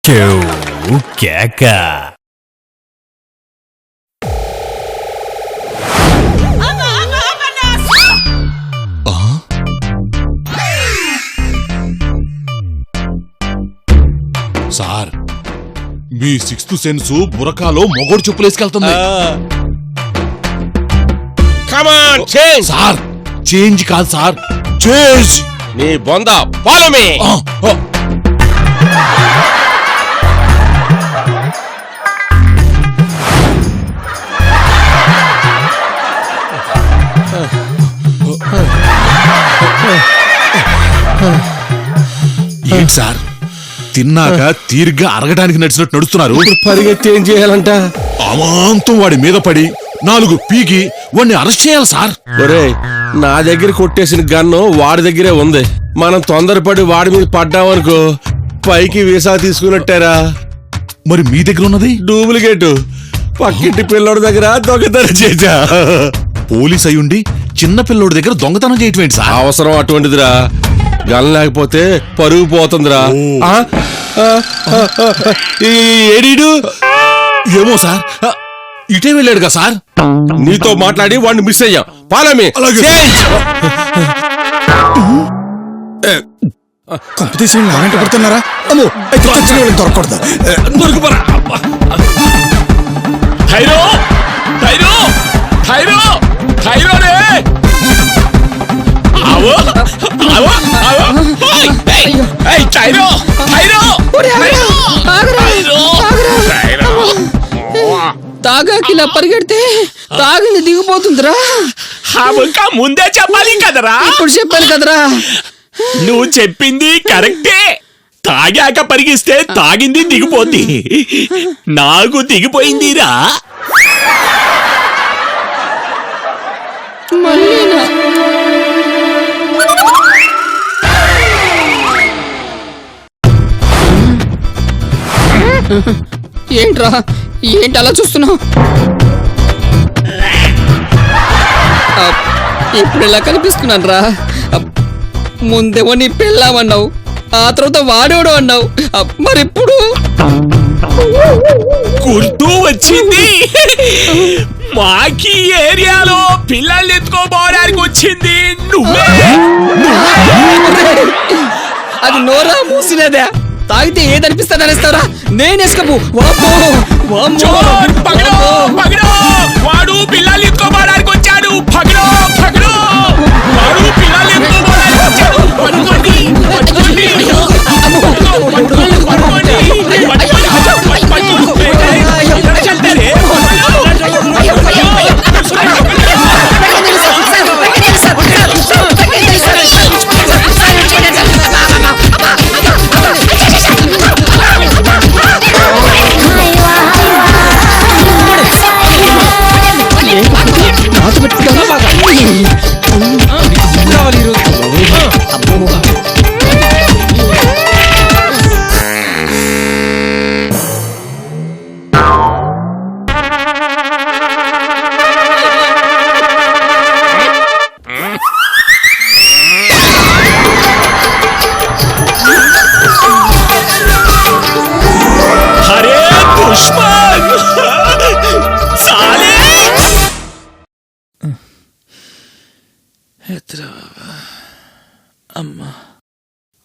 కేక సార్ మీ sixth sense బురకాలో మొగోడు చెప్పులేసుకెళ్తుంది. Sir change కాదు సార్, చేంజ్. నీ బొంద ఫాలో మీ. ఏంటి సార్ తిన్నాక తీరిగ్గా అరగడానికి నడిచినట్టు నడుస్తున్నారు? పరిగెత్తి ఏం చేయాలంట? అమాంతం వాడి మీద పడి 4 పీకి వాడిని అరెస్ట్ చేయాలి సార్. ఒరేయ్, నా దగ్గర కొట్టేసిన గన్ను వాడి దగ్గరే ఉంది. మనం తొందరపడి వాడి మీద పడ్డామనుకో పైకి వీసా తీసుకున్నట్టారా. మరి మీ దగ్గర ఉన్నది డూప్లికేట్. పక్కింటి పిల్లోడి దగ్గర దొంగతనం చేశా. పోలీస్ అయ్యుండి చిన్న పిల్లోడి దగ్గర దొంగతనం చేయటం ఏంటి సార్? అవసరం అటువంటిదిరా. గన్ లేకపోతే పరుగు పోతుందిరా. ఏడీడు ఏమో సార్, ఇటే వెళ్ళాడుగా సార్. నీతో మాట్లాడి వాడిని మిస్ అయ్యాం. పాలమే కంపిటీషన్ నారంట పడుతున్నారా? అమ్మో దొరకకూడదు. దొరికిపోరా. థైరో థైరో థైరో థైరో రే. ఆవో ఆవో ఆవో. ఏయ్ థైరో థైరో తాగాకిలా పరిగెడితే తాగింది దిగిపోతుందిరా. ఇంకా ముందే చెప్పాలి కదరా. ఇప్పుడు చెప్పాను కదరా. నువ్వు చెప్పింది కరెక్టే. తాగాక పరిగిస్తే తాగింది దిగిపోద్ది. నాకు దిగిపోయిందిరా. మళ్ళీనా? ఏంట్రా, ఏంటి అలా చూస్తున్నావు? ఇప్పుడు ఇలా కనిపిస్తున్నాను రా. ముందేమో నీ పెళ్ళామన్నావు, ఆ తర్వాత వాడేవాడు అన్నావు, మరిప్పుడు గుర్తు వచ్చింది. మాకి ఏరియాలో పిల్లల్ని ఎత్తుకోపోవడానికి వచ్చింది నువ్వే. అది నోరా మూసినదే. తాగితే ఏదనిపిస్తుంది అనేస్తారా? నేనేసుకపో. చోర్ పగడో పగడో. వాడు పిల్లల్ని ఎత్తుకోపోవడానికి వచ్చాడు. పగడో పగడో. వాడు పిల్లల్ని ఎత్తుకోపోవడానికి వచ్చాడు. పట్టుకోండి పట్టుకోండి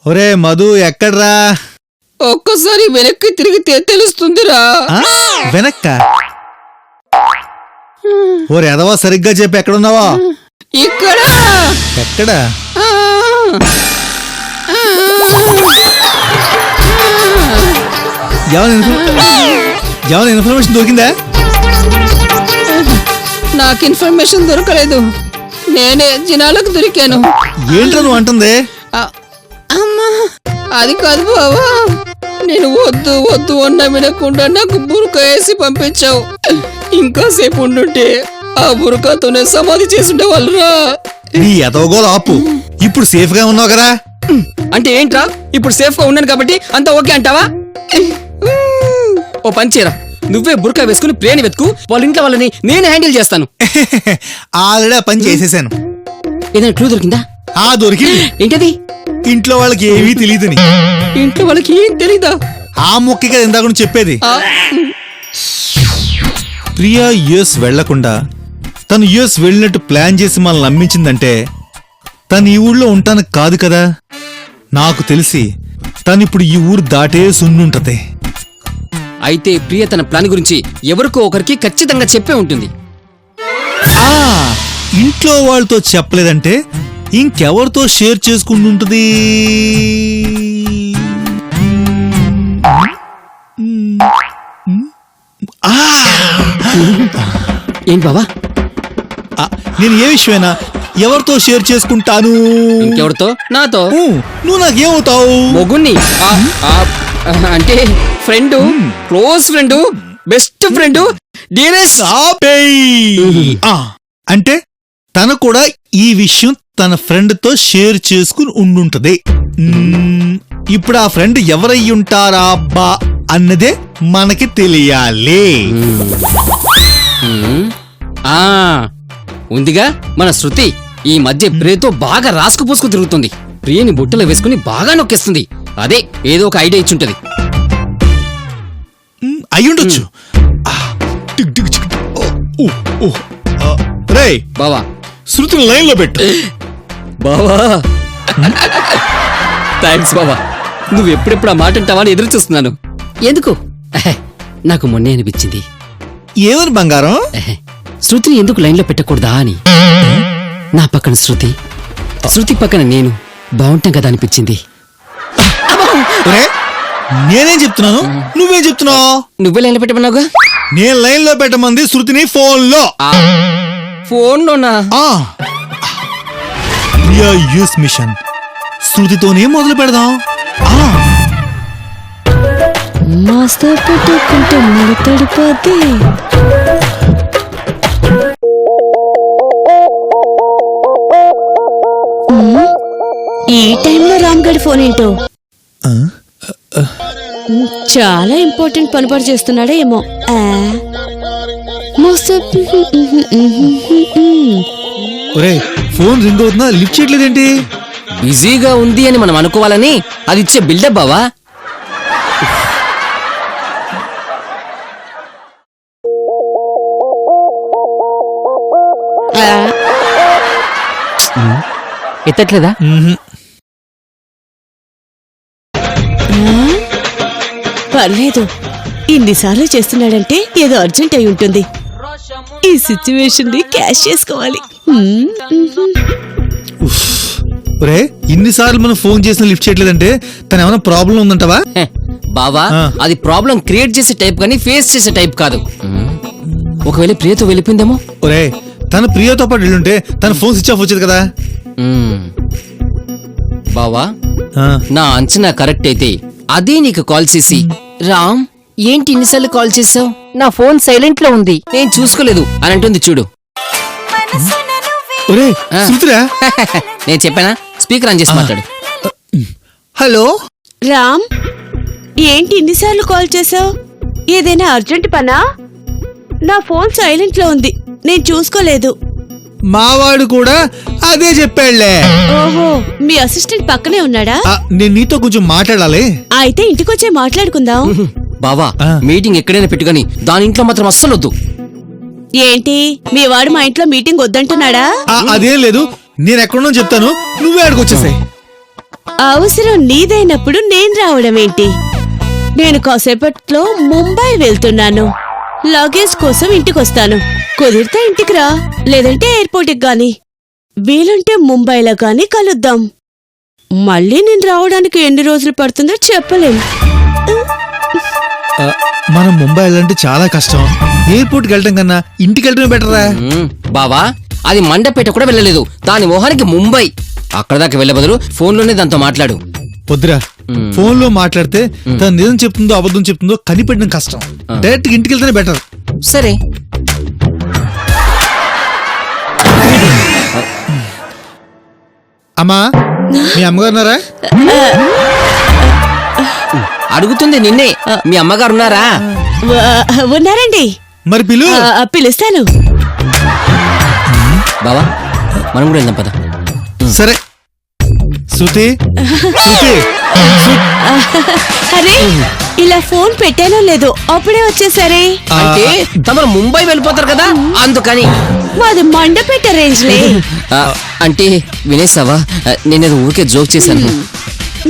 ఒరే మధు ఎక్కడ్రా? ఒక్కసారి వెనక్కి తిరిగితే తెలుస్తుందిరా. వెనక్క? ఓరే ఎదవా, సరిగ్గా చెప్పి ఎక్కడున్నావా? ఇక్కడ. ఎక్కడ? ఏమైనా ఇన్ఫర్మేషన్ దొరికిందా? నాకు ఇన్ఫర్మేషన్ దొరకలేదు, నేనే జనాలకు దొరికాను. ఏంట్రా నువ్వు అంటుంది? అమ్మా, అది కాదు బావా. నేను వద్దు వద్దు అన్న వినకుండా నాకు బురక వేసి పంపించావు. ఇంకా సేపు ఉండుంటే ఆ బురకతోనే సమాధి చేసిండే వాళ్ళరా. నీ ఎదవగోలు ఆపు. ఇప్పుడు సేఫ్ గా ఉన్నావు కదా? అంటే ఏంట్రా, ఇప్పుడు సేఫ్ గా ఉన్నాను కాబట్టి అంతా ఓకే అంటావా? ఓ పని చేయరా, నువ్వే బురకా వేసుకుని ప్లేన్ వెతుకు. వాళ్ళ ఇంట్లో వాళ్ళని నేను హ్యాండిల్ చేస్తాను. ఆల్రెడీ ఆ పని చేసేసాను. ఏదైనా క్లూ దొరికిందా? దొరికింది. ఏంటది? ఇంట్లో వాళ్ళకి ఏమీ తెలియదని. ఇంట్లో వాళ్ళకి ఏం తెలీదా? ఆ మొక్కగా ఇందాక నుంచి చెప్పేది. ఆ, ప్రియా యుఎస్ వెళ్లకుండా తను యుఎస్ వెళ్ళినట్టు ప్లాన్ చేసి మనల్ని నమ్మించిందంటే తను ఈ ఊళ్ళో ఉంటానికి కాదు కదా. నాకు తెలిసి తను ఇప్పుడు ఈ ఊరు దాటే సున్నుంటది. అయితే ప్రియ తన ప్లాన్ గురించి ఎవరికో ఒకరికి ఖచ్చితంగా చెప్పే ఉంటుంది. ఆ ఇంట్లో వాళ్ళతో చెప్పలేదంటే ఇంకెవరితో షేర్ చేసుకుంటుంటది? ఏంటి బావా? ఆ, నేను ఏ విషయమైనా ఎవరితో షేర్ చేసుకుంటాను? ఇంకెవరితో? నాతో. నువ్వు నాకేమవుతావు? మొగుణ్ణి. అంటే friend, close friend, best friend, dearest. అంటే తన కూడా ఈ విషయం తన ఫ్రెండ్ తో షేర్ చేసుకుని ఉండుంటది. ఇప్పుడు ఆ ఫ్రెండ్ ఎవరై ఉంటారా అబ్బా అన్నదే మనకి తెలియాలి. ఆ ఉందిగా మన శృతి. ఈ మధ్య ప్రియతో బాగా రాసుకు పూసుకు తిరుగుతుంది. ప్రియని బుట్టలో వేసుకుని బాగా నొక్కేస్తుంది. అదే ఏదో ఒక ఐడియా ఇచ్చుంటది. అయ్యుండొచ్చు. రే బావా, శృతిని లైన్ లో పెట్టు. బావా థ్యాంక్స్ బావా. నువ్వు ఎప్పుడెప్పుడు ఆ మాట అంటావా అని ఎదురు చూస్తున్నాను. ఎందుకు? నాకు మొన్నే అనిపించింది. ఏమని బంగారం? శృతిని ఎందుకు లైన్లో పెట్టకూడదా అని. నా పక్కన శృతి, శృతి పక్కన నేను బాగుంటాం కదా అనిపించింది. రే, నేనేం చెప్తున్నాను, నువ్వేం చెప్తున్నావు? నువ్వే లైన్లో పెట్టమన్నావుగా. నేను లైన్ లో పెట్టమంది శృతిని ఫోన్ లో. ఫోన్లోనా? యూస్ మిషన్ శృతితోనే మొదలు పెడదాం. మాస్టర్ పెట్టుకుంటే ముడతడిపోతే ఈ టైంలో రామ్ గడి ఫోన్ ఏంటో? చాలా ఇంపార్టెంట్ పనిపాటు చేస్తున్నాడా ఏమో. ఒరే, ఫోన్ రింగ్ అవుతుందా, లిఫ్ట్ చేయట్లేదేంటి? బిజీగా ఉంది అని మనం అనుకోవాలని అది ఇచ్చే బిల్డప్ బావా. ఎత్తట్లేదా? పర్లేదు, ఇన్నిసార్లు చేస్తున్నాడంటే ఏదో అర్జెంట్ అయి ఉంటుంది. ఈ సిచ్యువేషన్ ని క్యాష్ చేసుకోవాలి. ఒరే, ఇన్నిసార్లు మనం ఫోన్ చేసిన లిఫ్ట్ చేయట్లేదంటే తన ఏమైనా ప్రాబ్లం ఉందంటావా? హే, బావా అది ప్రాబ్లం క్రియేట్ చేసే టైప్ కానీ ఫేస్ చేసే టైప్ కాదు. ఒకవేళ ప్రియతో వెళ్ళిపోయిందేమో. ఒరే, తన ప్రియతో పాటు వెళ్ళుంటే తన ఫోన్ స్విచ్ ఆఫ్ వచ్చేది కదా. బావా, నా అంచనా కరెక్ట్ అయితే అదే నీకు కాల్ చేసి, రామ్ ఏంటి ఇన్నిసార్లు కాల్ చేసావు, నా ఫోన్ సైలెంట్ లో ఉంది నేను చూసుకోలేదు అని అంటుంది చూడు. ఒరే, శృతిరా? నేను చెప్పానా? స్పీకర్ ఆన్ చేసి మాట్లాడు. హలో రామ్, ఏంటి ఇన్నిసార్లు కాల్ చేసావు? ఏదైనా అర్జెంట్ పనా? నా ఫోన్ సైలెంట్ లో ఉంది, నేను చూసుకోలేదు. మావాడు కూడా అదే చెప్పాడులే. ఓహో, మీ అసిస్టెంట్ పక్కనే ఉన్నాడా? నేను నీతో కొంచెం మాట్లాడాలి. అయితే ఇంటికొచ్చే మాట్లాడుకుందాం. బావా, మీటింగ్ ఎక్కడైనా పెట్టుకొని దాని ఇంట్లో మాత్రం అస్సలు వద్దు. ఏంటి, మీ వాడు మా ఇంట్లో మీటింగ్ వద్దంటున్నాడా? అదేం లేదు, నేను ఎక్కడున్నా చెప్తాను, నువ్వే ఆడికి వచ్చేసాయి. అవసరం నీదైనప్పుడు నేను రావడం ఏంటి? నేను కాసేపట్లో ముంబై వెళ్తున్నాను. లగేజ్ కోసం ఇంటికొస్తాను. కుదిరితే ఇంటికి రా, లేదంటే ఎయిర్పోర్ట్కి గాని, వీలుంటే ముంబైలో గాని కలుద్దాం. మళ్ళీ నేను రావడానికి ఎన్ని రోజులు పడుతుందో చెప్పలేం. మనం ముంబై వెళ్ళాలంటే చాలా కష్టం. ఎయిర్పోర్ట్కి వెళ్ళటం కన్నా ఇంటికి వెళ్ళటమే బెటరా? బావా, అది మండపేట కూడా వెళ్ళలేదు, దాని మొహానికి ముంబై. అక్కడ దాకా వెళ్ళే బదులు ఫోన్లోనే దాంతో మాట్లాడు. వద్దురా, ఫోన్ లో మాట్లాడితే తను నిజం చెప్తుందో అబద్ధం చెప్తుందో కనిపెట్టడం కష్టం. డైరెక్ట్ ఇంటికి వెళ్తేనే బెటర్. సరే. అమ్మా, మీ అమ్మగారున్నారా? అడుగుతుంది నిన్నే. మీ అమ్మగారు ఉన్నారా? ఉన్నారండి. మరి పిలు. పిలుస్తాను. బావా, మనం కూడా వెళ్దాం పద. సరే. శృతి, శృతి, అరే ఇలా ఫోన్ పెట్టానో లేదు అప్పుడే వచ్చేసరే. అంటే తమరు ముంబై వెళ్ళిపోతారు కదా అందుకని. మాది మండపేట రేంజ్లే. అంటే వినేసావా, నేను ఊరికే జోక్ చేశాను.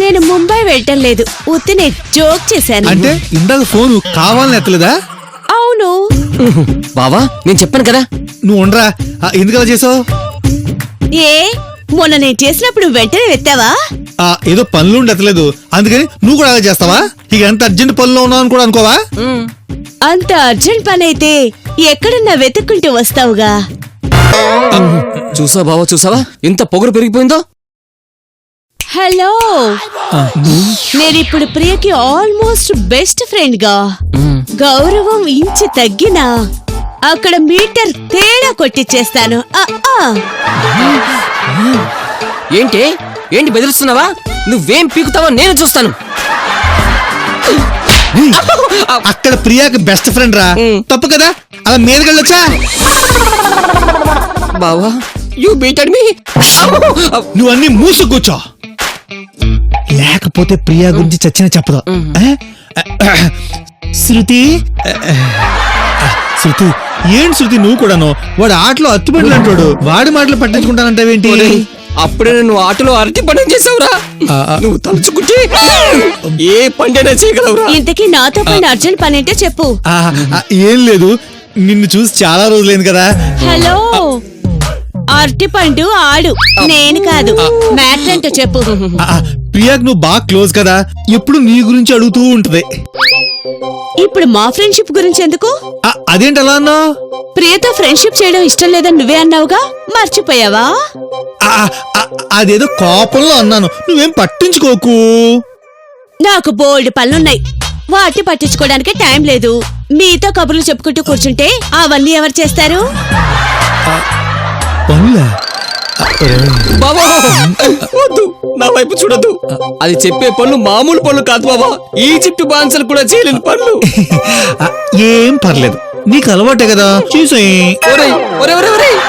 నేను ముంబై వెళ్ళటం లేదు, ఉత్తినే జోక్ చేశాను. అంటే ఇందాక ఫోన్ కావాలని ఎత్తలేదా? అవును. బావా నేను చెప్పాను కదా. నువ్వు ఉండరా, ఎందుకలా చేసావు? ఏ మొన్న నేను చేసినప్పుడు వెంటనే వెత్తావా? ఏదో పనులు ఉండి ఎత్తలేదు అందుకని నువ్వు కూడా అలా చేస్తావా? ఇక ఎంత అర్జెంట్ పనుల్లో ఉన్నావు కూడా అనుకోవా? అంత అర్జెంట్ పని అయితే ఎక్కడున్నా వెతుక్కుంటూ వస్తావుగా. చూసావా బావా, చూసావా ఇంత పొగరు పెరిగిపోయిందో. హలో, నేనిప్పుడు ప్రియకి ఆల్మోస్ట్ బెస్ట్ ఫ్రెండ్ గా. గౌరవం ఇంచి తగ్గినా అక్కడ మీటర్ తేడా కొట్టిచ్చేస్తాను. ఏంటి ఏంటి బెదిరిస్తున్నావా? నువ్వేం పీకుతావో నేను చూస్తాను. అక్కడ ప్రియాకి బెస్ట్ ఫ్రెండ్ రా, తప్పు కదా అలా మీదకెళ్ళొచ్చా? బావా యు బీటెడ్ మీ. నువ్వు అన్ని మూసు కూర్చో, లేకపోతే ప్రియా గురించి చచ్చిన చెప్పదు. శృతి, శృతి ఏంటి శృతి నువ్వు కూడాను? వాడు ఆటలో అత్తుబడులు అంటాడు, వాడి మాటలు పట్టించుకుంటానంటావేంటి? అప్పుడే నువ్వు ఆటలో అరటి పండుగ చేసావురా. నువ్వు తలుచుకుంటే ఏ పండైనా చేయగలవురా. ఇంతకీ నాతో పైన అర్జెంట్ పని ఏంటో చెప్పు. ఏం లేదు, నిన్ను చూసి చాలా రోజులైంది కదా. హలో, అరటి పండు ఆడు, నేను కాదు. మ్యాటర్ ఏంటో చెప్పు. ప్రియాకి నువ్వు బాగా క్లోజ్ కదా, ఎప్పుడు నీ గురించి అడుగుతూ ఉంటది. ఇప్పుడు మా ఫ్రెండ్షిప్ గురించి ఎందుకు? అదేంటి అలా అన్నావు? ప్రియతో ఫ్రెండ్షిప్ చేయడం ఇష్టం లేదని నువ్వే అన్నావుగా, మర్చిపోయావా? అదేదో కోపంలో అన్నాను, నువ్వేం పట్టించుకోకు. నాకు బోల్డ్ పనులున్నాయి, వాటి పట్టించుకోవడానికి టైం లేదు. మీతో కబుర్లు చెప్పుకుంటూ కూర్చుంటే అవన్నీ ఎవరు చేస్తారు? పనులా? బాబా వద్దు, నా వైపు చూడద్దు. అది చెప్పే పనులు మామూలు పనులు కాదు బాబా, ఈజిప్ట్ బాన్సలు కూడా చేయలేని పనులు. ఏం పర్లేదు, నీకు అలవాటే కదా, చూసేయ్. ఒరేయ్, ఒరేయ్, ఒరేయ్, ఒరేయ్.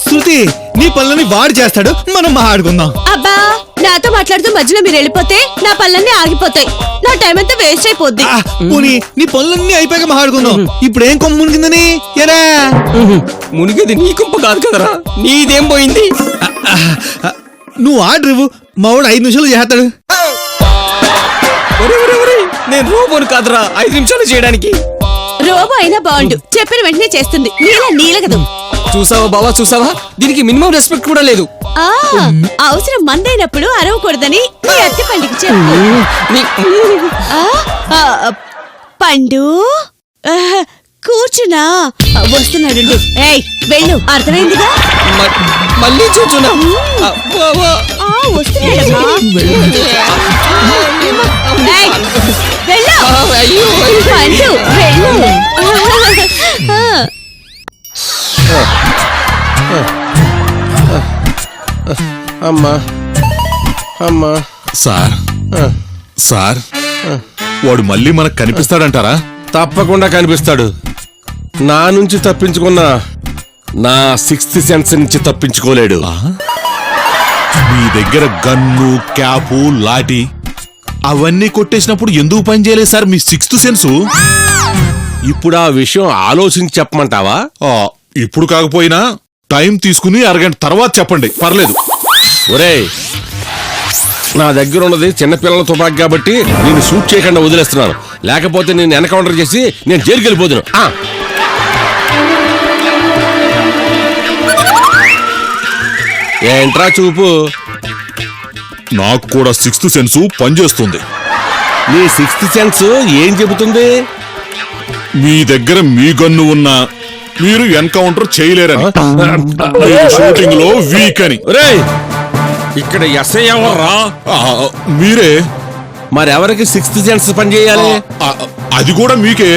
శృతి నీ పనులని వాడు చేస్తాడు, మనం మాట్లాడుకుందాం. అబ్బా, నాతో మాట్లాడుతూ మధ్యలో మీరు వెళ్ళిపోతే నా పనులన్నీ ఆగిపోతాయి, నా టైం అంతా వేస్ట్ అయిపోద్ది. పోనీ నీ పనులన్నీ అయిపోయాక మాట్లాడుకుందాం. ఇప్పుడు ఏం కొమ్ము మునిగిందని ఎరా? మునిగేది నీ కుంప కాదు కదరా, నీదేం పోయింది? నువ్వు ఆర్డర్ ఇవ్వు, మా వాడు 5 నిమిషాలు చేస్తాడు. నేను రోబోను కాదురా 5 నిమిషాలు చేయడానికి. రోబో అయినా బాగుండు, చెప్పిన వెంటనే చేస్తుంది, నీలగదు. చూసావా బావా, చూసావా, దీనికి మినిమం రెస్పెక్ట్ కూడా లేదు. అవసరం మందైనప్పుడు అరవకూడదని నీ అత్తి పండుగ చెప్పు. పండు కూర్చున్నా, వస్తున్నాడు. ఏయ్ వెళ్ళు, అర్థమైందిగా. మళ్ళీ చూచున్నా వస్తున్నాడమ్మా. వెళ్ళు పండు, వెళ్ళు. అమ్మా అమ్మా. సార్ సార్, వాడు మళ్ళీ మనకు కనిపిస్తాడంటారా? తప్పకుండా కనిపిస్తాడు. నా నుంచి తప్పించుకున్న నా 6th సెన్స్ నుంచి తప్పించుకోలేడు. మీ దగ్గర గన్ను, క్యాపు, లాఠీ అవన్నీ కొట్టేసినప్పుడు ఎందుకు పని చేయలేదు సార్ మీ 6th సెన్సు? ఇప్పుడు ఆ విషయం ఆలోచించి చెప్పమంటావా? ఇప్పుడు కాకపోయినా టైం తీసుకుని అరగంట తర్వాత చెప్పండి, పర్లేదు. ఒరేయ్, నా దగ్గర ఉన్నది చిన్నపిల్లల తుపాకి కాబట్టి నేను షూట్ చేయకుండా వదిలేస్తున్నాను, లేకపోతే నేను ఎన్కౌంటర్ చేసి నేను జైలుకి వెళ్ళిపోదును. ఏంట్రా చూపు? నాకు కూడా 6th సెన్స్ పనిచేస్తుంది. నీ 6th సెన్స్ ఏం చెబుతుంది? మీ దగ్గర మీ గన్ను ఉన్నా మీరు ఎన్కౌంటర్ చేయలేరని, మీరు షూటింగ్ లో వీక్ అని. ఒరేయ్, ఇక్కడ ఎస్ఐ ఎవర్రా? మీరే. మరెవరికి 6th సెన్స్ పని చేయాలి? అది కూడా మీకే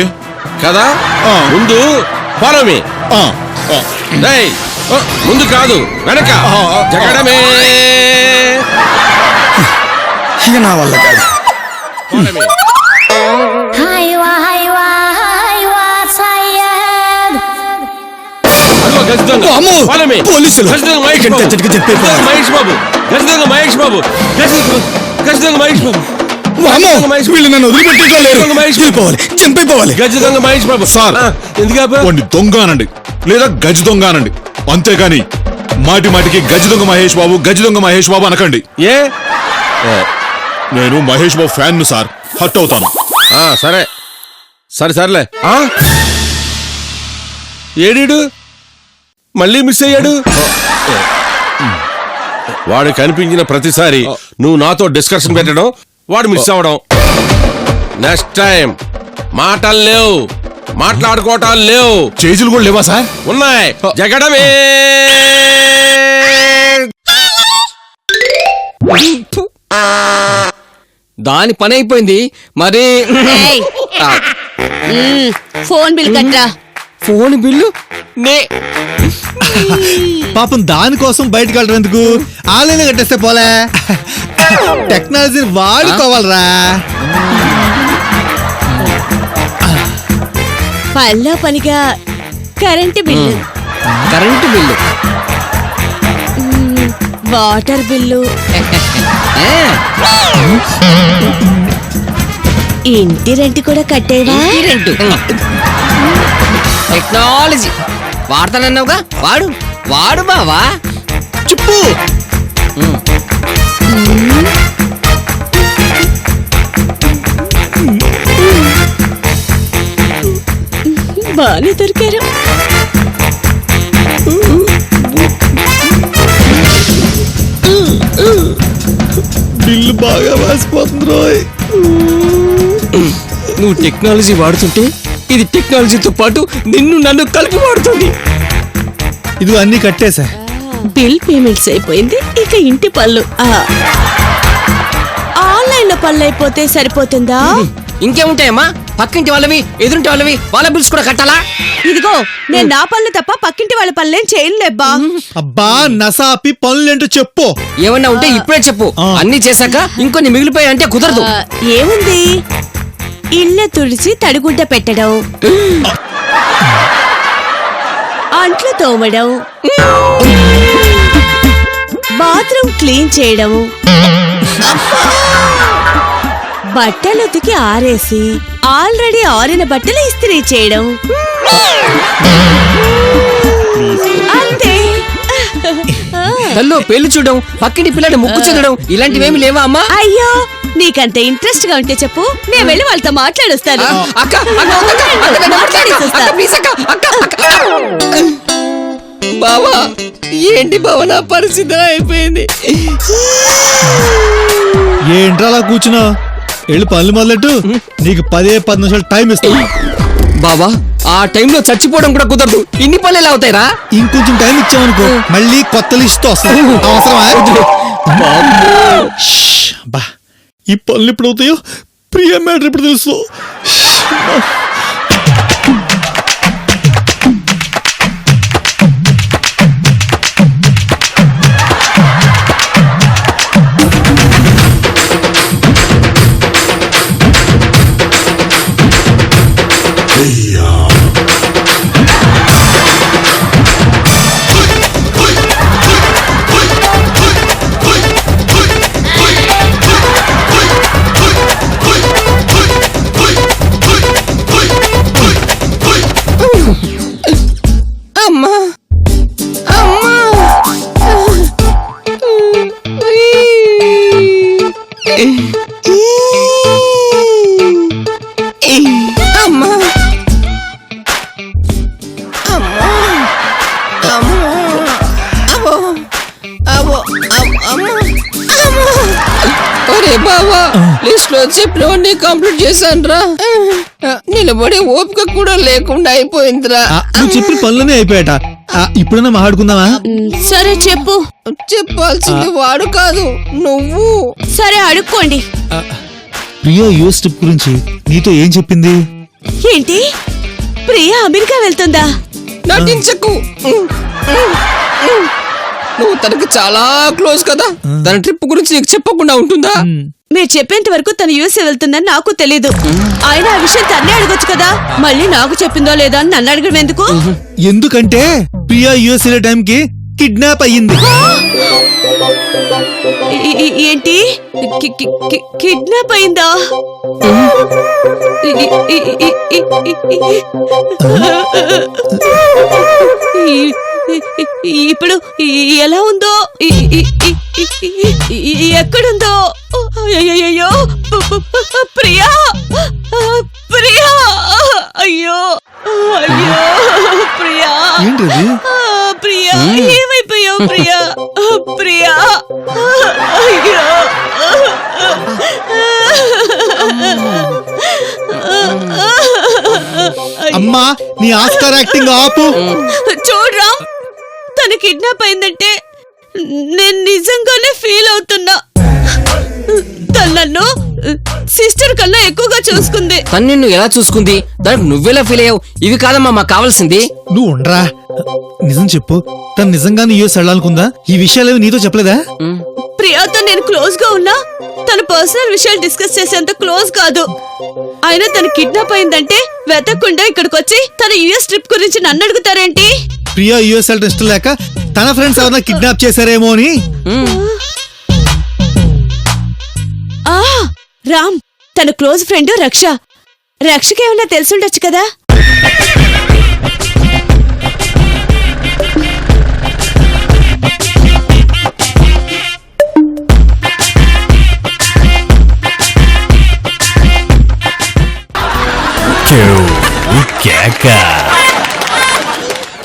కదా. ముందు ఫాలో మీ. ముందు కాదు, వెనక జగడమే. నా వల్ల కాదు. అందులో దొంగ. అమ్మో! Follow me. పోలీసులు. గజ దొంగ మహేష్ బాబు. గంట చెప్పే గజ దొంగ మహేష్ బాబు. గజ దొంగ మహేష్ బాబు. గజ దొంగ మహేష్ బాబు. వీళ్ళు నన్ను వదిలిపెట్టేటోలేరు. దొంగ మహేష్ బాబు. వెళ్ళిపోవాలి, చంపైపోవాలి. గజ దొంగ మహేష్ బాబు. సార్. ఎందుకు ఆపా? వాడిని దొంగ అనండి లేదా గజ దొంగ అనండి, అంతేగాని మాటి మాటికి గజ దొంగ మహేష్ బాబు గజ దొంగ మహేష్ బాబు అనకండి. ఏ నేను మహేష్ బాబు ఫ్యాన్ ను సార్, హర్ట్ అవుతాను. సరే సర్లే. ఏడీడు మళ్ళీ మిస్ అయ్యాడు. వాడు కనిపించిన ప్రతిసారి నువ్వు నాతో డిస్కషన్ పెట్టడం, వాడు మిస్ అవ్వడం. నెక్స్ట్ టైం మాటలు లేవు, మాట్లాడుకోవటాలు లేవు. చేజులు కూడా లేవా సార్? ఉన్నాయి. జగడమే. దాని పని అయిపోయింది మరి. ఏయ్, ఫోన్ బిల్ కట్రా. ఫోన్ బిల్లు పాపం దానికోసం బయటకు వెళ్ళడం ఎందుకు, ఆన్లైన్ కట్టేస్తే పోలే. టెక్నాలజీని వాడుకోవాలరా. పనిలో పనిగా current bill, current bill, water bill, ఇంటి రెంట్ కూడా కట్టేవా? రెంటు, టెక్నాలజీ వాడతానన్నావుగా, వాడు వాడు బావా. చెప్పు. బాగానే దొరికారు. బిల్లు బాగా వేసిపోతుంది రోయ్. నువ్వు టెక్నాలజీ వాడుతుంటే ఇది టెక్నాలజీతో పాటు నిన్ను నన్ను కలిపి వాడుతుంది. ఇది అన్ని కట్టేశా. బిల్ పేమెంట్స్ అయిపోయింది, ఇక ఇంటి పళ్ళు. ఆన్లైన్ లో పళ్ళు అయిపోతే సరిపోతుందా? ఇంకేముంటాయమ్మా, పక్కింటి వాళ్ళవి ఎదురింటి వాళ్ళవి వాళ్ళ బిల్స్ కూడా కట్టాలా? ఇదిగో నేను నా పళ్ళు తప్ప పక్కింటి వాళ్ళ పళ్ళేం చేయలేబ్బా. అబ్బా నసాపి పనులేంటో చెప్పు. ఏమన్నా ఉంటే ఇప్పుడే చెప్పు. అన్ని చేశాక ఇంకొన్ని మిగిలిపోయాయంటే కుదరదు. ఏముంది, ఇల్లు తుడిచి తడిగుడ్డ పెట్టడం, అంట్లు తోమడం, బాత్రూమ్ క్లీన్ చేయడం, బట్టలు ఉతికి ఆరేసి ఆల్రెడీ ఆరిన బట్టలు ఇస్త్రీ చేయడం, అంతే. తల్లో పెళ్లి చూడడం, పక్కింటి పిల్లడి ముక్కు చదవడం ఇలాంటివేమి లేవా అమ్మా? అయ్యో, నీకంత ఇంట్రెస్ట్ గా ఉంటే చెప్పు, నేను వెళ్ళి వాళ్ళతో మాట్లాడొస్తాను. అక్క, ప్లీజ్ అక్క, అక్క. బావా, ఏంటి బావ నా పరిస్థితి అయిపోయింది. ఏంట్రా అలా కూర్చున్నావు? వెళ్ళి పనులు మొదలెట్టు. నీకు 10 నిమిషాలు టైం ఇస్తాను. బావా, ఆ టైంలో చచ్చిపోవడం కూడా కుదరదు. ఇన్ని పనులు ఎలా అవుతాయిరా? ఇంకొంచెం టైం ఇచ్చామనుకో మళ్ళీ కొత్త లిస్ట్ వస్తుంది. అవసరమా? షష్, అబ్బా, ఈ పనులు ఎప్పుడు అవుతాయో, ప్రియ మ్యాటర్ ఎప్పుడు తెలుసు. అమ్మా, అమ్మా, అమ్మా, ఒరే బావా, లిస్ట్ లో చెప్పినవన్నీ కంప్లీట్ చేశాను రా. నిలబడే ఓపిక కూడా లేకుండా అయిపోయిందిరా. నువ్వు చెప్పిన పనులనే అయిపోయాట. ఇప్పుడన్నా మాట్లాడుకుందామా? సరే చెప్పు. చెప్పాల్సింది వాడు కాదు, నువ్వు. సరే అడుక్కోండి. ప్రియా యూఎస్ ట్రిప్ గురించి నీతో ఏం చెప్పింది? ఏంటి, ప్రియా అమెరికా వెళ్తుందా? నటించకు. నువ్వు తనకి చాలా క్లోజ్ కదా, తన ట్రిప్ గురించి నీకు చెప్పకుండా ఉంటుందా? మీరు చెప్పేంత వరకు తను యూఎస్ వెళ్తుందని నాకు తెలీదు. ఆయన ఆ విషయం తన్నే అడగొచ్చు కదా. మళ్ళీ నాకు చెప్పిందో లేదో అని నన్ను అడగడం ఎందుకు? ఎందుకంటే ప్రియా యుఎస్ వెళ్ళే టైంకి కిడ్నాప్ అయ్యింది. ఏంటి? కిడ్నాప్ అయిందా? ఇప్పుడు ఎలా ఉందో, ఎక్కడుందో? అయ్యో, ప్రియా, ప్రియా, అయ్యో, అయ్యో, ప్రియా, ఏంటది? ప్రియా, ఏమైపోయావు ప్రియా? ప్రియా, అయ్యో, అమ్మా, నీ ఆస్కార్ యాక్టింగ్ ఆపు. చూడరా, తను కిడ్నాప్ అయిందంటే నేను నిజంగానే ఫీల్ అవుతున్నా. తను నన్ను సిస్టర్ కన్నా ఎక్కువగా చూసుకుంది. తను నిన్ను ఎలా చూసుకుంది, దానికి నువ్వెలా ఫీల్ అయ్యావు? ఇవి కాదమ్మా మాకు కావాల్సింది. నువ్వు ఉండరా, నిజం చెప్పు. తను నిజంగానే యుఎస్ వెళ్ళాలనుకుందా? ఈ విషయాలేవి నీతో చెప్పలేదా? ప్రియాతో నేను క్లోజ్ గా ఉన్నా తన పర్సనల్ విషయాలు డిస్కస్ చేసేంత క్లోజ్ కాదు. అయినా తను కిడ్నాప్ అయిందంటే వెతకుండా ఇక్కడికి వచ్చి తన యుఎస్ ట్రిప్ గురించి నన్ను అడుగుతారేంటి? ప్రియా యుఎస్ వెళ్ళడం ఇష్టం లేక తన ఫ్రెండ్స్ ఎవరైనా కిడ్నాప్ చేశారేమో అని. ఆ రామ్, తన క్లోజ్ ఫ్రెండ్ రక్ష. రక్షకి ఏమన్నా తెలుసుండొచ్చు కదా. కేక